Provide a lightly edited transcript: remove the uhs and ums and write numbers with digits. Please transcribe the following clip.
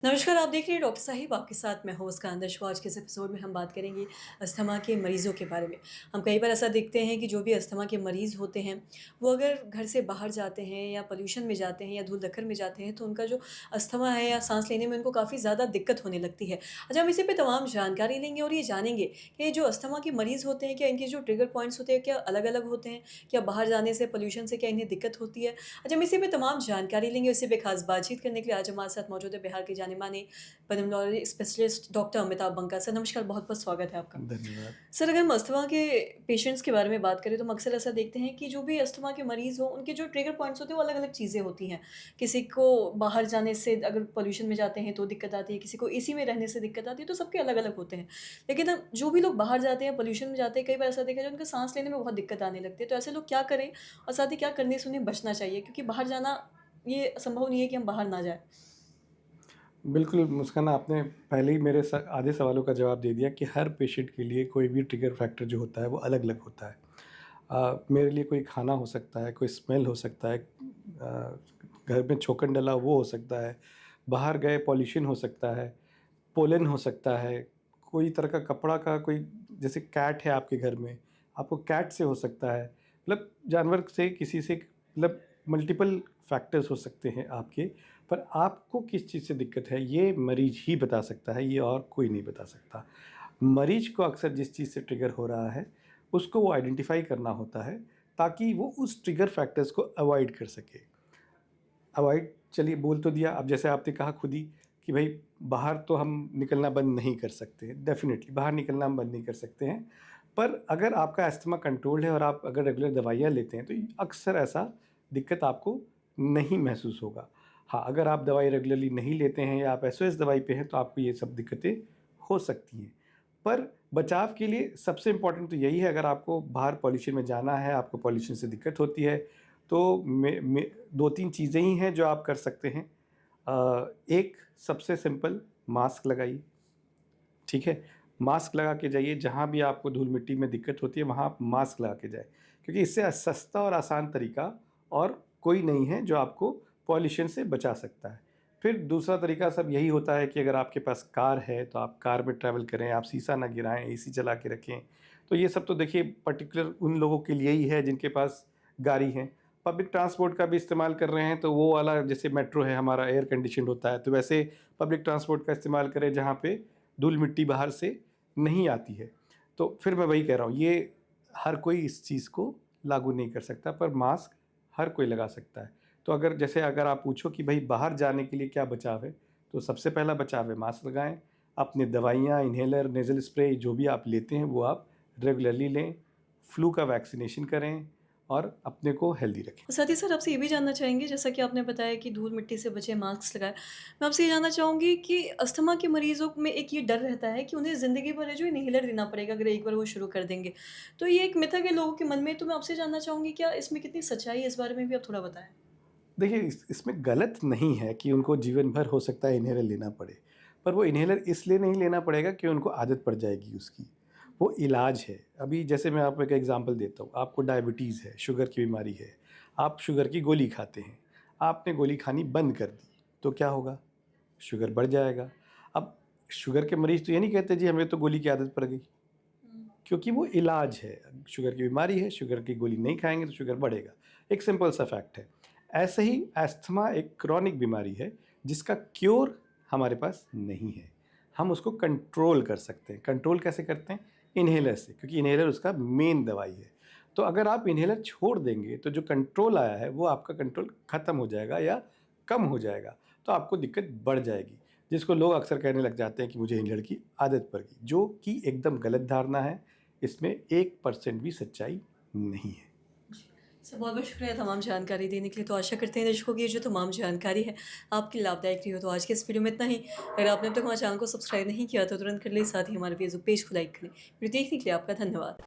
नमस्कार, आप देख रहे हैं डॉक्टर साहिब, आपके साथ मैं हूँ मुस्कान दर्शकों। आज के इस एपिसोड में हम बात करेंगे अस्थमा के मरीज़ों के बारे में। हम कई बार ऐसा देखते हैं कि जो भी अस्थमा के मरीज़ होते हैं, वो अगर घर से बाहर जाते हैं या पॉल्यूशन में जाते हैं या धूल-धक्कर में जाते हैं, तो उनका जो अस्थमा है या साँस लेने में उनको काफ़ी ज़्यादा दिक्कत होने लगती है। अच्छा, हम इसी पे तमाम जानकारी लेंगे और ये जानेंगे कि जो अस्थमा के मरीज़ होते हैं, क्या इनके जो ट्रिगर पॉइंट्स होते हैं, क्या अलग-अलग होते हैं? क्या बाहर जाने से, पॉल्यूशन से क्या इन्हें दिक्कत होती है? अच्छा, हम इसी पे तमाम जानकारी लेंगे। इसी पे खास बातचीत करने के लिए आज हमारे साथ मौजूद है बिहार के जाने-माने पल्मोनरी स्पेशलिस्ट डॉक्टर अमिताभ बंगा। सर नमस्कार, बहुत-बहुत स्वागत है आपका। धन्यवाद। सर अगर हम अस्थमा के पेशेंट्स के बारे में बात करें तो हम अक्सर ऐसा देखते हैं कि जो भी अस्थमा के मरीज़ हों, उनके जो ट्रिगर पॉइंट्स होते हैं वो अलग-अलग चीज़ें होती हैं। किसी को बाहर जाने से अगर पॉल्यूशन में जाते हैं तो दिक्कत आती है, किसी को एसी में रहने से दिक्कत आती है, तो सबके अलग-अलग होते हैं। लेकिन जो भी लोग बाहर जाते हैं, पॉल्यूशन में जाते हैं, कई बार ऐसा देखा जाए उनको साँस लेने में बहुत दिक्कत आने लगती है। तो ऐसे लोग क्या करें और साथ ही क्या करने से उन्हें बचना चाहिए? क्योंकि बाहर जाना ये संभव नहीं है कि हम बाहर ना जाएँ। बिल्कुल, मुस्कान आपने पहले ही मेरे आधे सवालों का जवाब दे दिया कि हर पेशेंट के लिए कोई भी ट्रिगर फैक्टर जो होता है वो अलग-अलग होता है। मेरे लिए कोई खाना हो सकता है, कोई स्मेल हो सकता है, घर में छोकन डला वो हो सकता है, बाहर गए पॉल्यूशन हो सकता है, पोलन हो सकता है, कोई तरह का कपड़ा का कोई जैसे कैट है आपके घर में, आपको कैट से हो सकता है। मतलब जानवर से किसी से मतलब मल्टीपल फैक्टर्स हो सकते हैं आपके, पर आपको किस चीज़ से दिक्कत है ये मरीज़ ही बता सकता है, ये और कोई नहीं बता सकता। मरीज़ को अक्सर जिस चीज़ से ट्रिगर हो रहा है, उसको वो आइडेंटिफ़ाई करना होता है ताकि वो उस ट्रिगर फैक्टर्स को अवॉइड कर सके। अवॉइड चलिए बोल तो दिया, अब जैसे आपने कहा खुद ही कि भई बाहर तो हम निकलना बंद नहीं कर सकते, डेफ़िनिटली बाहर निकलना हम बंद नहीं कर सकते हैं। पर अगर आपका अस्थमा कंट्रोल्ड है और आप अगर रेगुलर दवाइयाँ लेते हैं, तो अक्सर ऐसा दिक्कत आपको नहीं महसूस होगा। हाँ, अगर आप दवाई रेगुलरली नहीं लेते हैं या आप एसओएस दवाई पे हैं, तो आपको ये सब दिक्कतें हो सकती हैं। पर बचाव के लिए सबसे इम्पोर्टेंट तो यही है, अगर आपको बाहर पॉल्यूशन में जाना है, आपको पॉल्यूशन से दिक्कत होती है, तो मे 2-3 चीज़ें ही हैं जो आप कर सकते हैं। एक सबसे सिंपल मास्क लगाइए, ठीक है? मास्क लगा के जाइए, जहाँ भी आपको धूल-मिट्टी में दिक्कत होती है, वहाँ आप मास्क लगा के जाएँ। क्योंकि इससे सस्ता और आसान तरीका और कोई नहीं है जो आपको पॉल्यूशन से बचा सकता है। फिर दूसरा तरीका सब यही होता है कि अगर आपके पास कार है, तो आप कार में ट्रैवल करें, आप शीशा ना गिराएँ, एसी चला के रखें। तो ये सब तो देखिए पर्टिकुलर उन लोगों के लिए ही है जिनके पास गाड़ी है। पब्लिक ट्रांसपोर्ट का भी इस्तेमाल कर रहे हैं, तो वो वाला जैसे मेट्रो है हमारा एयर कंडीशन्ड होता है, तो वैसे पब्लिक ट्रांसपोर्ट का इस्तेमाल करें जहाँ पे धूल-मिट्टी बाहर से नहीं आती है। तो फिर मैं वही कह रहा हूँ, ये हर कोई इस चीज़ को लागू नहीं कर सकता, पर मास्क हर कोई लगा सकता है। तो अगर आप पूछो कि भई बाहर जाने के लिए क्या बचाव है? तो सबसे पहला बचाव है मास्क लगाएँ, अपनी दवाइयाँ, इन्हेलर, नेज़ल स्प्रे जो भी आप लेते हैं वो आप रेगुलरली लें, फ्लू का वैक्सीनेशन करें और अपने को हेल्दी रखें। और साथ ही सर आपसे ये भी जानना चाहेंगे जैसा कि आपने बताया कि धूल मिट्टी से बचें, मास्क लगाएँ। मैं आपसे ये जानना चाहूँगी कि अस्थमा के मरीज़ों में एक ये डर रहता है कि उन्हें ज़िंदगी भर है जो इन्हेलर देना पड़ेगा अगर एक बार वो शुरू कर देंगे। तो ये एक मिथ है लोगों के मन में, तो मैं आपसे जानना चाहूँगी क्या इसमें कितनी सच्चाई है, इस बारे में भी आप थोड़ा बताएँ? देखिए इसमें गलत नहीं है कि उनको जीवन भर हो सकता है इन्हेलर लेना पड़े, पर वो इन्हेलर इसलिए नहीं लेना पड़ेगा कि उनको आदत पड़ जाएगी उसकी। वो इलाज है। अभी जैसे मैं आपको एक एग्ज़ाम्पल देता हूँ, आपको डायबिटीज़ है, शुगर की बीमारी है, आप शुगर की गोली खाते हैं, आपने गोली खानी बंद कर दी, तो क्या होगा? शुगर बढ़ जाएगा। अब शुगर के मरीज़ तो ये नहीं कहते जी हमें तो गोली की आदत पड़ गई, हुँ। क्योंकि वो इलाज है। शुगर की बीमारी है, शुगर की गोली नहीं खाएँगे तो शुगर बढ़ेगा। एक सिंपल सा फैक्ट है। ऐसे ही अस्थमा एक क्रॉनिक बीमारी है जिसका क्योर हमारे पास नहीं है। हम उसको कंट्रोल कर सकते हैं। कंट्रोल कैसे करते हैं? इन्हेलर से, क्योंकि इन्हेलर उसका मेन दवाई है। तो अगर आप इन्हेलर छोड़ देंगे तो जो कंट्रोल आया है वो आपका कंट्रोल ख़त्म हो जाएगा या कम हो जाएगा, तो आपको दिक्कत बढ़ जाएगी। जिसको लोग अक्सर कहने लग जाते हैं कि मुझे इन्हेलर की आदत पड़ गई, जो कि एकदम गलत धारणा है। इसमें 1% भी सच्चाई नहीं है। जी। सर बहुत-बहुत शुक्रिया तमाम जानकारी देने के लिए। तो आशा करते हैं दर्शकों की ये जो तमाम जानकारी है आपके लिए लाभदायक रही हो। तो आज के इस वीडियो में इतना ही। अगर आपने अब तक हमारे चैनल को सब्सक्राइब नहीं किया तो तुरंत कर लें, साथ ही हमारे फेसबुक पेज को लाइक करें। वीडियो देखने के लिए आपका धन्यवाद।